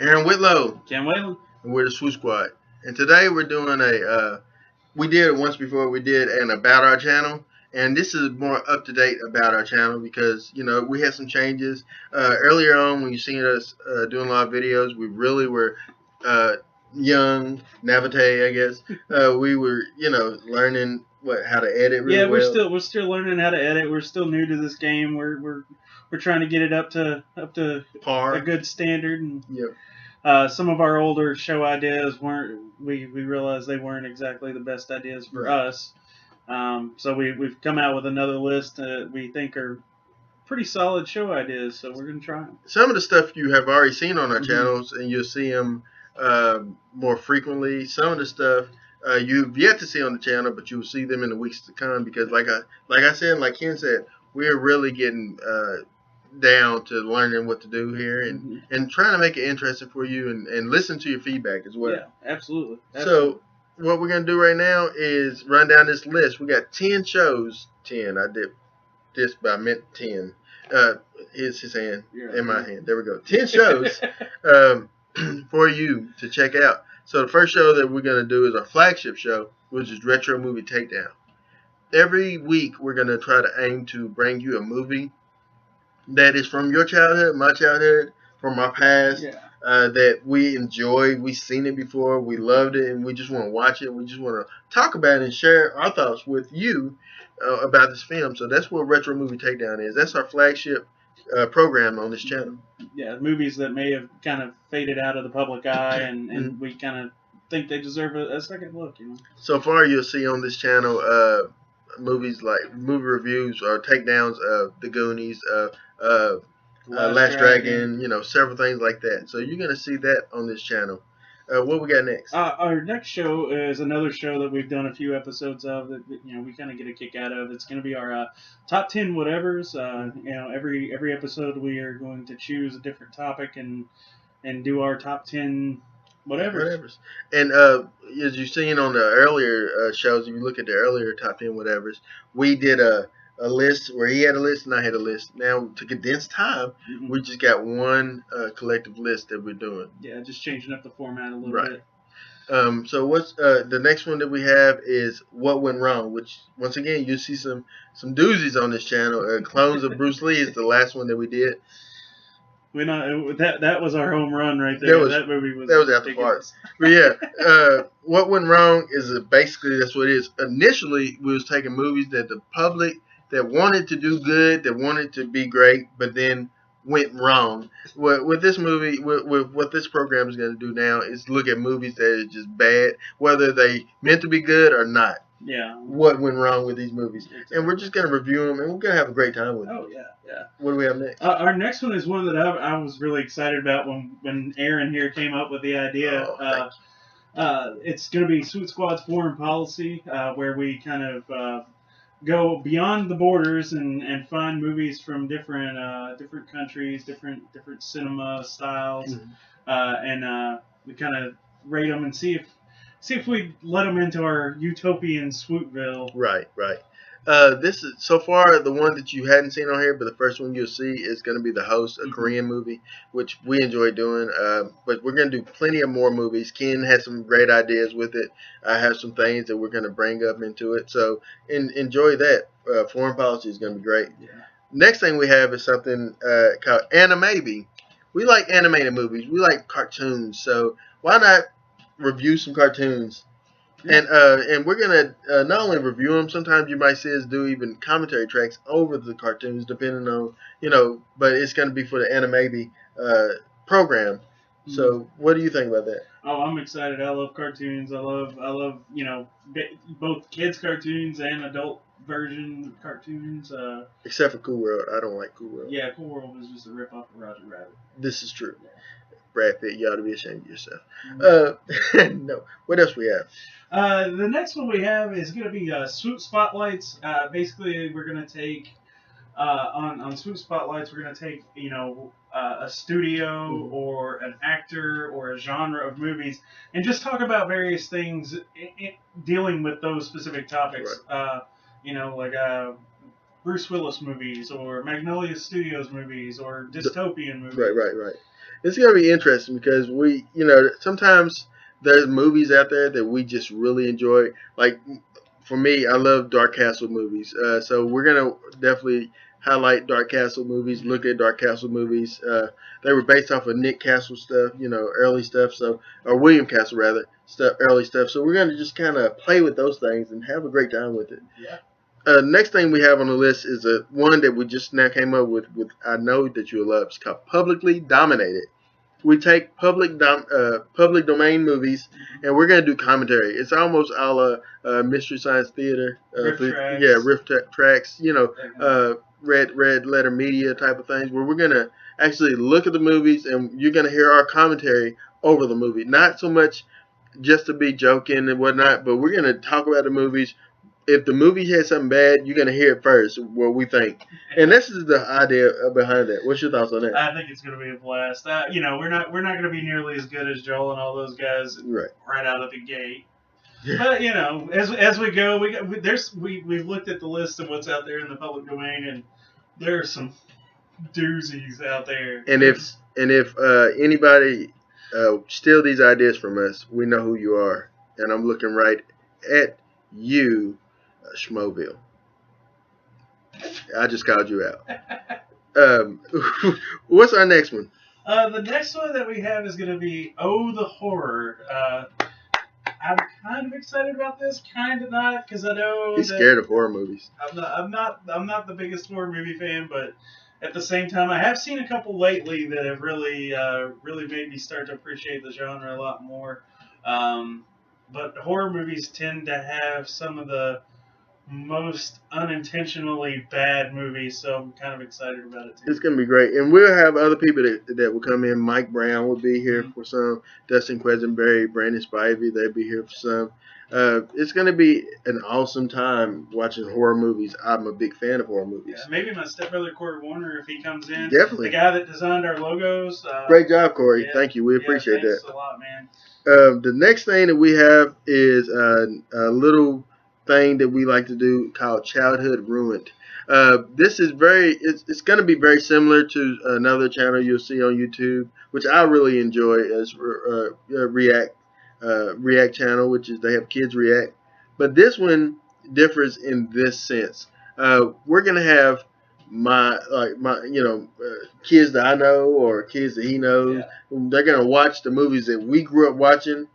Aaron Whitlow, Ken Whalen. and we're the Swoop Squad. And today we're doing we did it once before, we did an About Our Channel. And this is more up to date about our channel because, we had some changes. Earlier on, when you seen us doing a lot of videos, we really were uh, young, navigate, I guess. We were, learning how to edit really Yeah, well. we're still learning how to edit. We're still new to this game. We're trying to get it up to a Par. good standard. And Yep. some of our older show ideas weren't. We realized they weren't exactly the best ideas for Right. us. So we've come out with another list that we think are pretty solid show ideas. So we're gonna try them. Some of the stuff you have already seen on our Mhm. channels, and you'll see them more frequently. Some of the stuff you've yet to see on the channel, but you will see them in the weeks to come. Because, like I said, like Ken said, we're really getting down to learning what to do here, and trying to make it interesting for you, and listen to your feedback as well. Yeah, absolutely. So what we're gonna do right now is run down this list. We got 10 shows. 10. I did this, but I meant 10. Here's his hand in my hand. There we go. 10 shows for you to check out. So the first show that we're going to do is our flagship show, which is Retro Movie Takedown. Every week we're going to try to aim to bring you a movie that is from your childhood, my childhood, from our past, that we enjoyed. We've seen it before. We loved it, and we just want to watch it. We just want to talk about it and share our thoughts with you about this film. So that's what Retro Movie Takedown is. That's our flagship program on this channel. Yeah, movies that may have kind of faded out of the public eye, and we kind of think they deserve a second look. So far, you'll see on this channel movies like movie reviews or takedowns of The Goonies, Last Dragon, several things like that. So you're going to see that on this channel. What we got next? Our next show is another show that we've done a few episodes of that we kind of get a kick out of. It's going to be our top 10 whatevers. Every episode we are going to choose a different topic and do our top 10 whatevers. And as you've seen on the earlier shows, if you look at the earlier top 10 whatevers, we did a list where he had a list and I had a list. Now, to condense time, we just got one collective list that we're doing. Yeah, just changing up the format a little bit. So what's the next one that we have is What Went Wrong, which once again you see some doozies on this channel. Clones of Bruce Lee is the last one that we did. That was our home run right there. That movie was after parts. But yeah, What Went Wrong is basically that's what it is. Initially, we was taking movies that the public that wanted to do good, that wanted to be great, but then went wrong. With this movie, with what this program is going to do now is look at movies that are just bad, whether they meant to be good or not. Yeah. What went wrong with these movies? Exactly. And we're just going to review them, and we're going to have a great time with them. Oh, yeah. What do we have next? Our next one is one that I was really excited about when Aaron here came up with the idea. It's going to be Swoop Squad's Foreign Policy, where we kind of go beyond the borders and find movies from different countries, different cinema styles, and we kind of rate them and see if we let them into our utopian Swoopville. Right. This is so far the one that you hadn't seen on here, but the first one you'll see is going to be The Host, a Korean movie, which we enjoy doing. But we're going to do plenty of more movies. Ken has some great ideas with it. I have some things that we're going to bring up into it. So enjoy that. Foreign Policy is going to be great. Yeah. Next thing we have is something called Animaby. We like animated movies. We like cartoons. So why not review some cartoons? And we're gonna not only review them. Sometimes you might see us do even commentary tracks over the cartoons, depending on But it's gonna be for the Animaby program. So what do you think about that? Oh, I'm excited. I love cartoons. I love both kids cartoons and adult version cartoons. Except for Cool World, I don't like Cool World. Yeah, Cool World was just a rip off of Roger Rabbit. This is true. Yeah. Brad Pitt, you ought to be ashamed of yourself. No. What else we have? The next one we have is going to be Swoop Spotlights. Basically, we're going to take on Swoop Spotlights, we're going to take a studio or an actor or a genre of movies and just talk about various things dealing with those specific topics. Right. Bruce Willis movies or Magnolia Studios movies or dystopian movies. Right. It's gonna be interesting because we, sometimes there's movies out there that we just really enjoy. Like for me, I love Dark Castle movies. So we're gonna definitely highlight Dark Castle movies. Look at Dark Castle movies. They were based off of Nick Castle stuff, early stuff. So or William Castle rather, early stuff. So we're gonna just kind of play with those things and have a great time with it. Yeah. Next thing we have on the list is one that we just now came up with I know that you'll love. It's called Publicly Dominated. We take public domain movies and we're gonna do commentary. It's almost a la Mystery Science Theater, riff tracks, red letter media type of things, where we're gonna actually look at the movies and you're gonna hear our commentary over the movie. Not so much just to be joking and whatnot, but we're gonna talk about the movies. If the movie has something bad, you're gonna hear it first, what we think, and this is the idea behind that. What's your thoughts on that? I think it's gonna be a blast. We're not gonna be nearly as good as Joel and all those guys right out of the gate. But as we go, we've looked at the list of what's out there in the public domain, and there are some doozies out there. And if anybody steal these ideas from us, we know who you are, and I'm looking right at you. Schmoville. I just called you out. What's our next one? The next one that we have is going to be Oh the Horror. I'm kind of excited about this, kind of not, because I know he's scared of horror movies. I'm not the biggest horror movie fan, but at the same time, I have seen a couple lately that have really made me start to appreciate the genre a lot more. But horror movies tend to have some of the most unintentionally bad movies, so I'm kind of excited about it too. It's going to be great. And we'll have other people that will come in. Mike Brown will be here for some. Dustin Quisenberry, Brandon Spivey, they'll be here for some. It's going to be an awesome time watching horror movies. I'm a big fan of horror movies. Yeah, maybe my stepbrother Corey Warner, if he comes in. Definitely. The guy that designed our logos. Great job, Corey. Yeah, thank you. We appreciate that. Thanks a lot, man. The next thing that we have is a little thing that we like to do called Childhood Ruined. This is it's going to be very similar to another channel you'll see on YouTube, which I really enjoy, as React channel, which is they have kids react. But this one differs in this sense. We're going to have my kids that I know or kids that he knows. Yeah. They're going to watch the movies that we grew up watching,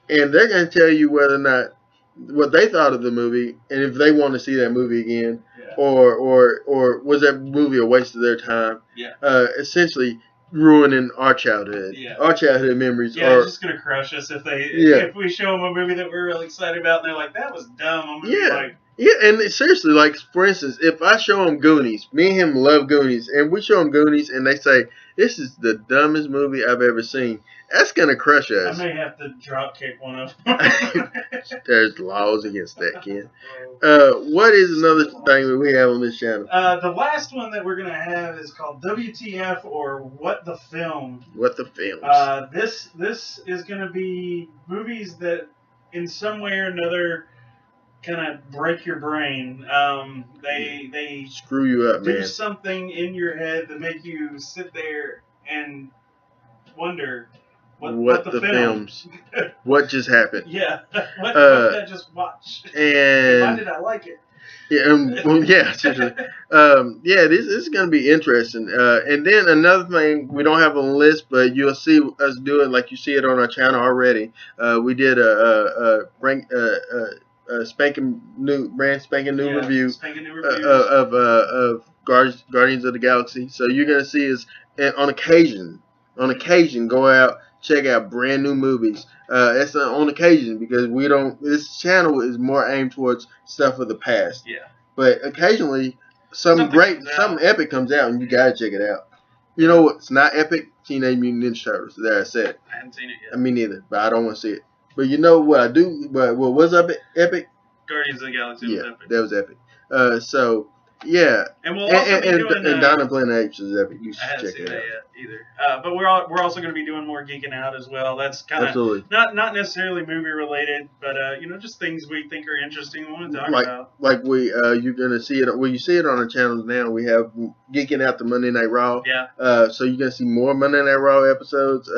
and they're going to tell you whether or not what they thought of the movie, and if they want to see that movie again, or was that movie a waste of their time? Yeah. Essentially ruining our childhood, our childhood memories. Yeah, it's just gonna crush us if we show them a movie that we're really excited about, and they're like, "That was dumb." I'm gonna be like, yeah, and seriously, like for instance, if I show them Goonies, me and him love Goonies, and we show them Goonies, and they say this is the dumbest movie I've ever seen, that's gonna crush us. I may have to drop kick one of them. There's laws against that, Ken. What is another thing that we have on this channel? The last one that we're gonna have is called WTF, or What the Film. What the Films. This is gonna be movies that, in some way or another, kind of break your brain. They screw you up, do man. something in your head that make you sit there and wonder what the films. What just happened? Yeah, what did I just watch? And why did I like it? Yeah, this is going to be interesting. And then another thing we don't have on the list, but you'll see us do it like you see it on our channel already. We did a brand spanking new review of Guardians of the Galaxy. So you're going to see us on occasion go out, check out brand new movies. That's on occasion, because this channel is more aimed towards stuff of the past. Yeah. But occasionally something epic comes out and you gotta check it out. You know what's not epic? Teenage Mutant Ninja Turtles. There, I said it. I haven't seen it yet. Me neither, but I don't want to see it. But you know what I do? But what was epic? Guardians of the Galaxy was epic. That was epic. So Yeah. And we'll also be doing and Donna Planet Apes is epic. You should I haven't check seen it that out. yet either. But we're also going to be doing more geeking out as well. That's kind of not necessarily movie related, but just things we think are interesting and want to talk about. Like you're gonna see it. Well, you see it on our channels now. We have geeking out the Monday Night Raw. Yeah. So you're gonna see more Monday Night Raw episodes.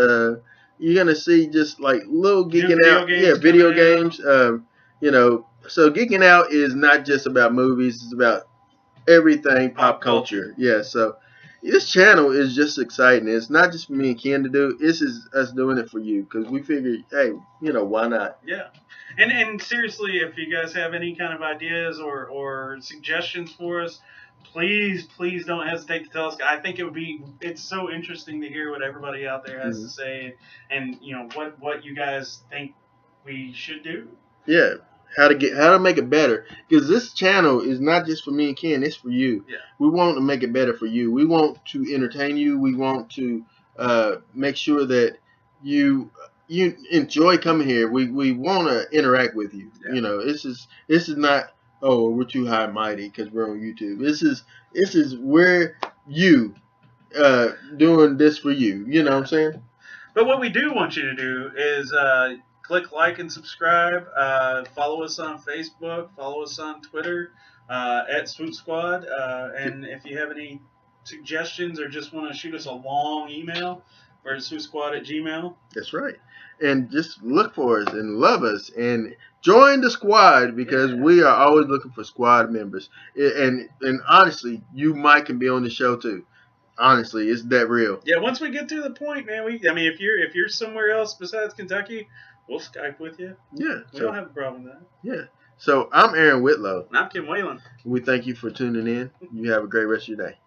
You're gonna see just like little geeking out. Yeah, video games. So geeking out is not just about movies. It's about everything pop culture. Yeah. So this channel is just exciting. It's not just for me and Ken to do. This is us doing it for you because we figured, hey, why not? Yeah. And seriously, if you guys have any kind of ideas or suggestions for us, please don't hesitate to tell us. I think it's so interesting to hear what everybody out there has to say, and what you guys think we should do. Yeah, how to make it better, because this channel is not just for me and Ken. It's for you. Yeah. We want to make it better for you. We want to entertain you. We want to make sure that you enjoy coming here. We want to interact with you. Yeah. This is not, oh, we're too high and mighty because we're on YouTube. This is where you doing this for you. You know what I'm saying? But what we do want you to do is click like and subscribe. Follow us on Facebook. Follow us on Twitter at Swoop Squad. And if you have any suggestions or just want to shoot us a long email, we're at swoopsquad@gmail.com. That's right. And just look for us and love us and join the squad, because we are always looking for squad members. And honestly, you might can be on the show too. Honestly, it's that real. Yeah, once we get to the point, man, if you're somewhere else besides Kentucky, we'll Skype with you. Yeah. We don't have a problem with that. Yeah. So I'm Aaron Whitlow. And I'm Kim Whalen. We thank you for tuning in. You have a great rest of your day.